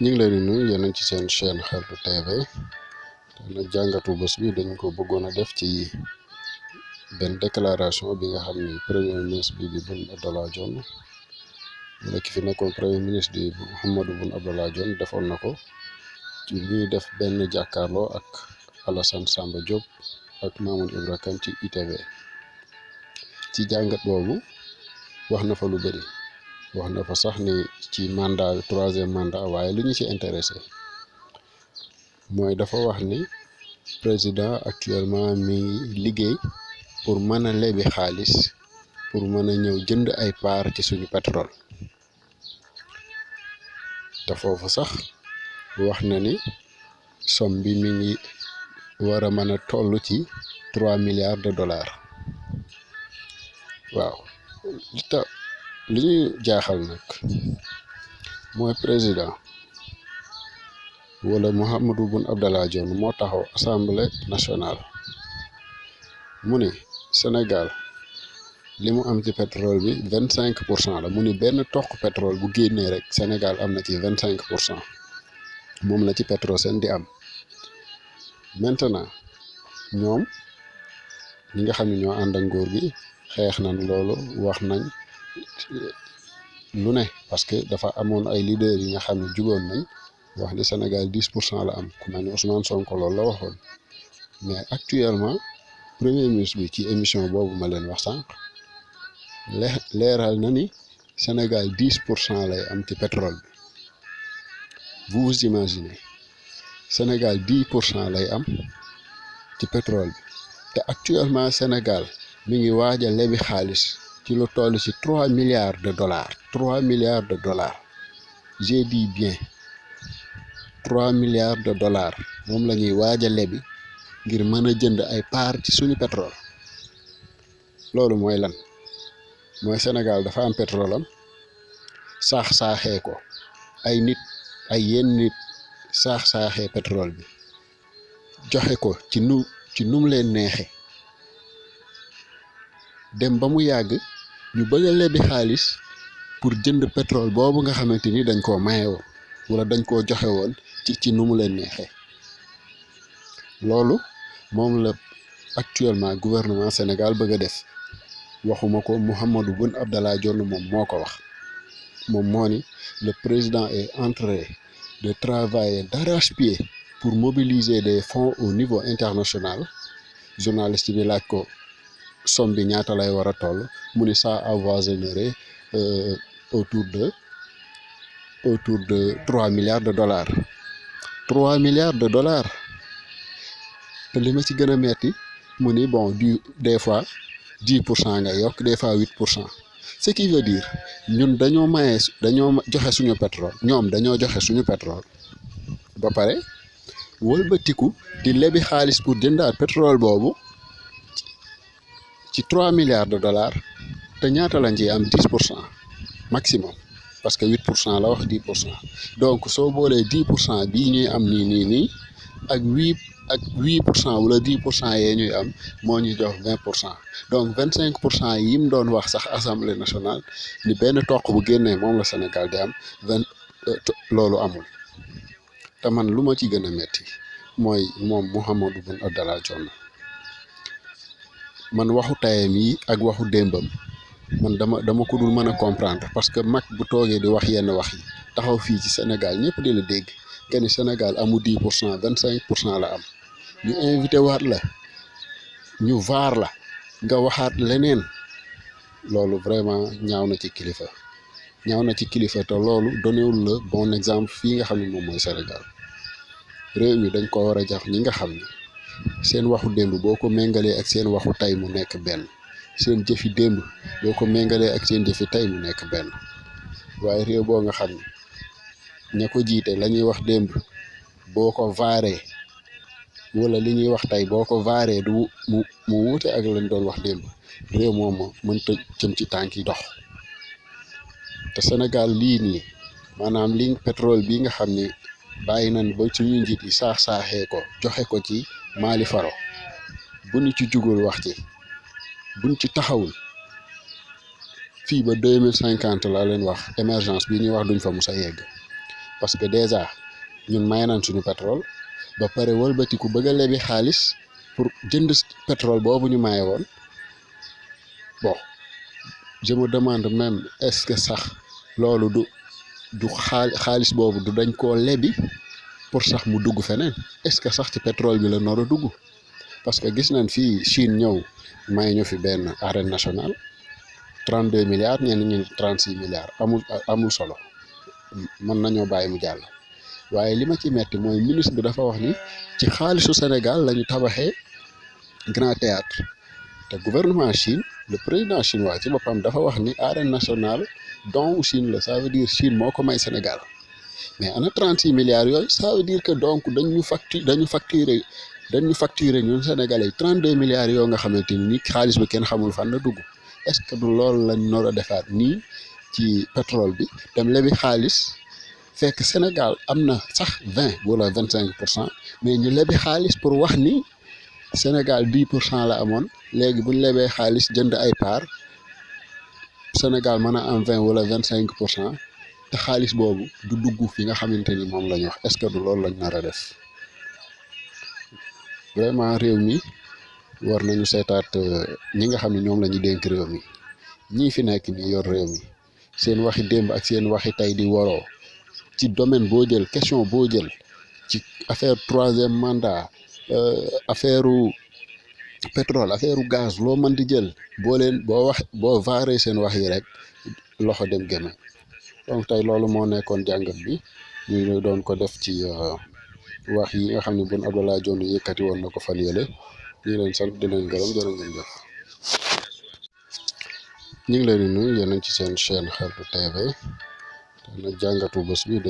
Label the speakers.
Speaker 1: ñu ngi leen di nuyu yéen ci seen chaîne Xeltu TV te nag jàngatu bés bi dañ ko bëggoon a def ci benn déclaration bi nga xam ni premier ministre bi di Boun Abdallah Dionne mu nekk fi nekkoon premier ministre di Mahammadou Boun Abdallah Dionne defoon na ko ci ñuy def benn jàkkaarloo ak Alassane Samba Diop ak Mamoudou Ibra Kane ci ITV ci jàngat boobu wax na fa lu bëri. wax na fa sax ni ci mandat troisième mandat waaye li ñu ci intéressé mooy dafa wax ni président actuellement mi ngi liggéey pour mën a lebi xaalis pour mën a ñëw jënd ay part ci suñu pétrole te foofu sax wax na ni somme bi mi ngi war a mën a toll ci 3 milliards de dollars waaw li ñu jaaxal nag mooy président wala Mahammadou Boun Abdallah Dionne moo taxaw assemblée nationale mu ni Sénégal li mu am ci pétrole bi 25% la mu ni benn toq pétrole bu génnee rek Sénégal am na ci 25% moom la ci Petrosen di am maintenant ñoom ñi nga xam ne ñoo ànd ak nguur gi xeex nañ loolu wax nañ lu ne parce que dafa amoon ay leaders yi nga xam ne jugoon nañ wax ni Sénégal 10% la am ku mel ni Ousmane Sonko loolu la waxoon mais actuellement premier ministre bi ci émission boobu ma leen wax sànq leeral na ni Sénégal 10% lay am ci pétrole bi vous imaginez Sénégal 10% lay am ci pétrole bi te actuellement Sénégal mi ngi waaj a lebi xaalis ci lu toll ci 3 milliards de dollars 3 milliards de dollars j'ai dit bien 3 milliards de dollars moom la ñuy waaj a lebi ngir mën a jënd ay part ci suñu pétrole loolu mooy lan mooy Sénégal dafa am pétrole am saaxee ko ay nit ay yenn nit saaxee pétrole bi joxe ko ci num leen neexe dem ba mu yàgg ñu bëgg a lebi xaalis pour jënd pétrole boobu nga xamante ni dañ koo maye woon wala dañ koo joxe woon ci nu mu leen neexee loolu moom la actuellement gouvernement Sénégal bëgg a def waxuma ko Mahammadou Boun Abdallah Dionne moom moo ko wax moom moo ni le président est en train de travailler d'arrache-pied pour mobiliser des fonds au niveau international journaliste bi laaj ko somme bi ñaata lay war a toll mu ni ça avoisinerait autour de 3 milliards de dollars 3 milliards de dollars te li ma ci gën a metti mu ni bon des fois 10% nga yokk des fois 8% ce qui veut dire ñun dañoo joxe suñu pétrole ñoom dañoo joxe suñu pétrole ba pare wëlbatiku di lebi xaalis pour jëndaat pétrole boobu ci 3 milliards de dollars te ñaata lañ ci am 10% maximum parce que 8% la wax 10% donc soo boolee 10% bii ñuy am nii ak 8% wala 10% yee ñuy am moo ñu jox 20% donc 25% yi mu doon wax sax assemblée nationale ni benn toq bu génnee moom la Sénégal di am loolu amul te man lu ma ci gën a metti mooy moom Mahammadou Boun Abdallah Dionne man waxu tayam yi ak waxu démbam man dama ko dul mën a comprendre parce que mag bu toogee di wax yenn wax yi taxaw fii ci Sénégal ñëpp di la dégg nga ni Sénégal amul 10% 25% la am ñu invité waat la ñu vaar la nga waxaat leneen loolu vraiment ñaaw na ci kilifa te loolu donewul la bon exemple fii nga xam ne moom mooy Sénégal réew mi dañ ko war a jox ñi nga xam ne seen waxu démb boo ko méngalee ak seen waxu tey mu nekk benn seen jëfi démb boo ko méngalee ak seen jëfi tey mu nekk benn waaye réew boo nga xam ne ña ko jiite la ñuy wax démb boo ko vaaree wala li ñuy wax tey boo ko vaaree du mu wuute ak lañ doon wax démb réew moom mënta jëm ci tànk yi dox te Sénégal lii nii maanaam ligne pétrole bii nga xam ne bàyyi nañ ba suñu njiit yi saaxee ko joxe ko ci Mali Faro bu ñu ci jugul wax ci buñ ci taxawul fii ba 2050 laa leen wax émergence bi ñuy wax duñ fa mus a yegg parce que déjà ñun may nañ suñu pétrole ba pare wëlbatiku bëgg a lebi xaalis pour jënd pétrole boobu ñu maye woon. Bon, je me demande même est-ce que sax loolu du xaalis boobu du dañ koo lebi pour sax mu dugg feneen, est-ce que sax ci pétrole bi la nar a dugg. Parce que gis nañ fii Chine ñëw may ñu fi benn arène nationale 32 milliards ñenn ñi 36 milliards amul solo, mën nañoo bàyyi mu jàll. waaye li ma ci metti mooy ministre bi dafa wax ni ci xaalisu Sénégal la ñu tabaxee Grand Théâtre te gouvernement Chine, le président chinois ci boppam dafa wax ni arène nationale don Chine la, ça veut dire Chine moo ko may Sénégal. mais ana 36 milliards yooyu, ça veut dire que donc dañu facturer ñun Sénégalais 32 milliards yoo nga xamante ni xaalis bi kenn xamul fan la dugg. est-ce que du loolu lañ nar a defaat nii ci pétrole bi, dem lebi xaalis fekk Sénégal am na sax 20 wala 25%, mais ñu lebi xaalis pour wax ni Sénégal 10% la amoon, léegi bu ñu lebee xaalis jënd ay part Sénégal mën a am 20 wala 25%, te xaalis boobu du dugg fi nga xamante ni moom la ñu wax. est-ce que du loolu lañ nar a def. Vraiment réew mi war nañu seetaat ñi nga xam ne ñoom la ñu dénk réew mi, ñii fi nekk ni yor réew mi, seen waxi démb ak seen waxi tey di waroo ci domaine boo jël, question boo jël, ci affaire 3e mandat, affaire pétrole, affaire gaz, loo mën di jël, boo vaaree seen wax yi rek loxo dem gémme. donc tey loolu moo nekkoon jàngat bi ñu doon ko def ci wax yi nga xam ne Boun Abdallah Dionne yëkkati woon na ko fan yële. ñu ngi leen sant di leen gërëm, jërë ngeen jëf. ñu ngi leen di nuyu, yéen ci seen chaîne Xeltu TV te nag jàngatu bés bi